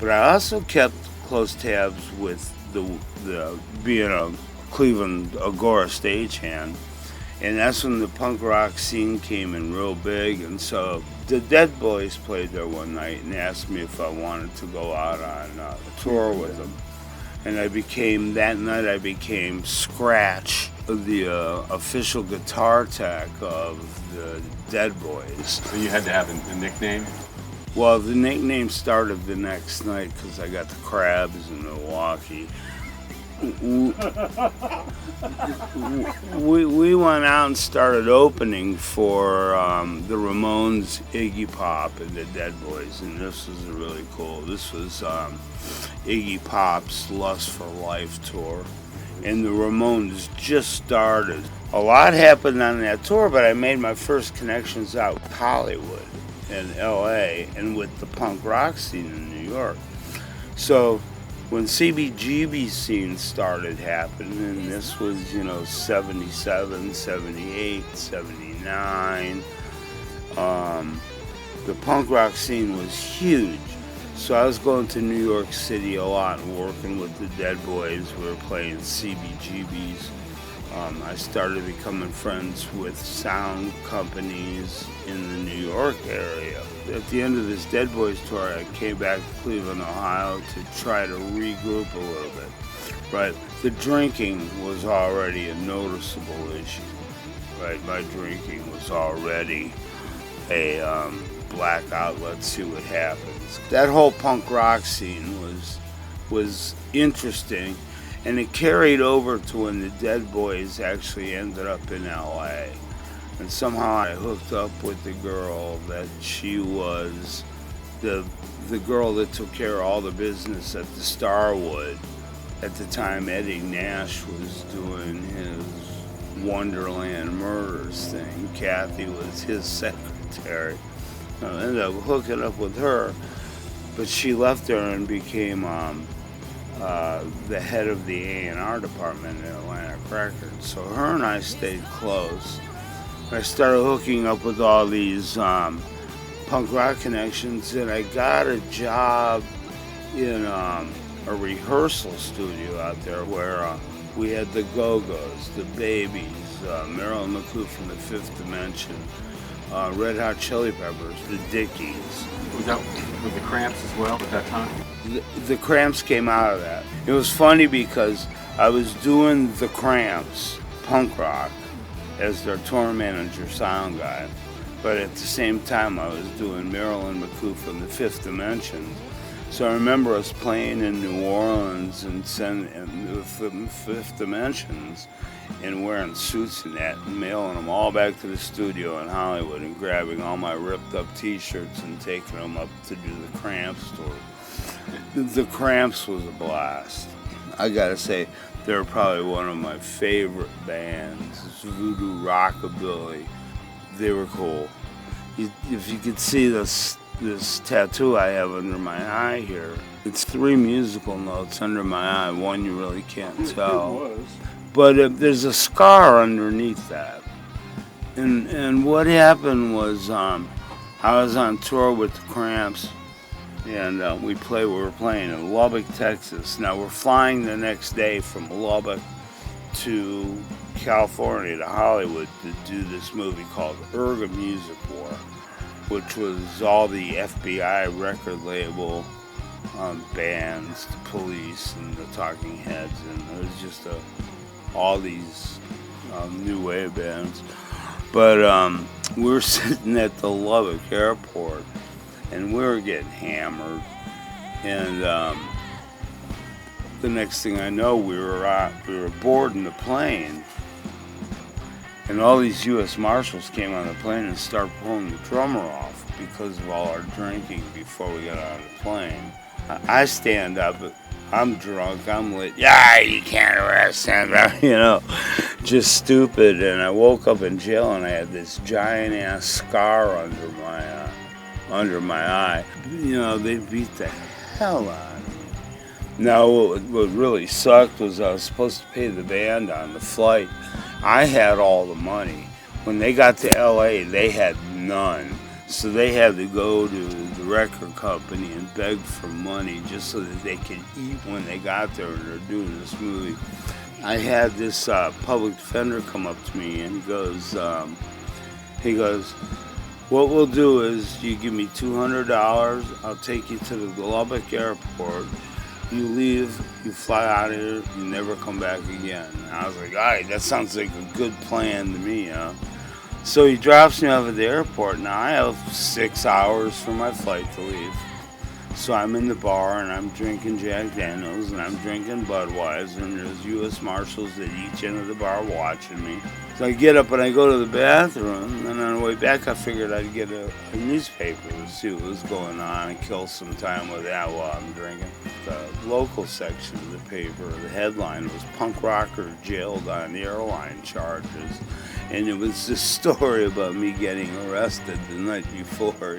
But I also kept close tabs with the being a Cleveland Agora stagehand, and that's when the punk rock scene came in real big. And so the Dead Boys played there one night and asked me if I wanted to go out on a tour with them. And that night I became Scratch, the official guitar tech of the Dead Boys. So you had to have a nickname? Well, the nickname started the next night because I got the Crabs in Milwaukee. We went out and started opening for the Ramones, Iggy Pop, and the Dead Boys, and this was really cool. This was Iggy Pop's Lust for Life tour, and the Ramones just started. A lot happened on that tour, but I made my first connections out with Hollywood and LA and with the punk rock scene in New York. So when CBGB scene started happening, and this was, 77, 78, 79, the punk rock scene was huge. So I was going to New York City a lot and working with the Dead Boys. We were playing CBGBs. I started becoming friends with sound companies in the New York area. At the end of this Dead Boys tour, I came back to Cleveland, Ohio to try to regroup a little bit. Right, the drinking was already a noticeable issue. Right, my drinking was already a blackout. Let's see what happens. That whole punk rock scene was interesting. And it carried over to when the Dead Boys actually ended up in LA. And somehow I hooked up with the girl that she was the girl that took care of all the business at the Starwood. At the time, Eddie Nash was doing his Wonderland Murders thing. Kathy was his secretary. I ended up hooking up with her, but she left there and became the head of the A&R department in Atlantic Records. So her and I stayed close. I started hooking up with all these punk rock connections, and I got a job in a rehearsal studio out there where we had the Go-Go's, the Babies, Marilyn McCoo from the Fifth Dimension, Red Hot Chili Peppers, the Dickies. Was that with the Cramps as well at that time? The Cramps came out of that. It was funny because I was doing the Cramps, punk rock, as their tour manager, sound guy. But at the same time, I was doing Marilyn McCoo from the Fifth Dimension. So I remember us playing in New Orleans and the Fifth Dimensions and wearing suits and that and mailing them all back to the studio in Hollywood and grabbing all my ripped up t-shirts and taking them up to do the Cramps tour. The Cramps was a blast. I gotta say, they're probably one of my favorite bands. Voodoo Rockabilly. They were cool. If you could see this tattoo I have under my eye here, it's 3 musical notes under my eye. One you really can't tell. But there's a scar underneath that. And what happened was I was on tour with the Cramps, and we were playing in Lubbock, Texas. Now we're flying the next day from Lubbock to California to Hollywood to do this movie called Erga Music War, which was all the FBI record label bands, the Police and the Talking Heads, and it was just all these new wave bands. But we were sitting at the Lubbock airport, and we were getting hammered. And the next thing I know, we were boarding the plane, and all these U.S. Marshals came on the plane and started pulling the drummer off because of all our drinking before we got on the plane. I stand up, I'm drunk, I'm lit. Yeah, you can't arrest him, just stupid. And I woke up in jail and I had this giant ass scar under my eye. They beat the hell out of me. Now, what really sucked was I was supposed to pay the band on the flight. I had all the money. When they got to LA, they had none. So they had to go to the record company and beg for money just so that they could eat when they got there and they're doing this movie. I had this public defender come up to me and he goes, what we'll do is you give me $200, I'll take you to the Lubbock airport, you leave, you fly out of here, you never come back again. And I was like, all right, that sounds like a good plan to me, huh? So he drops me off at the airport. Now I have 6 hours for my flight to leave. So I'm in the bar and I'm drinking Jack Daniels and I'm drinking Budweiser and there's U.S. Marshals at each end of the bar watching me. So I get up and I go to the bathroom, and on the way back I figured I'd get a newspaper to see what was going on and kill some time with that while I'm drinking. The local section of the paper, the headline was "Punk Rocker Jailed on Airline Charges," and it was this story about me getting arrested the night before,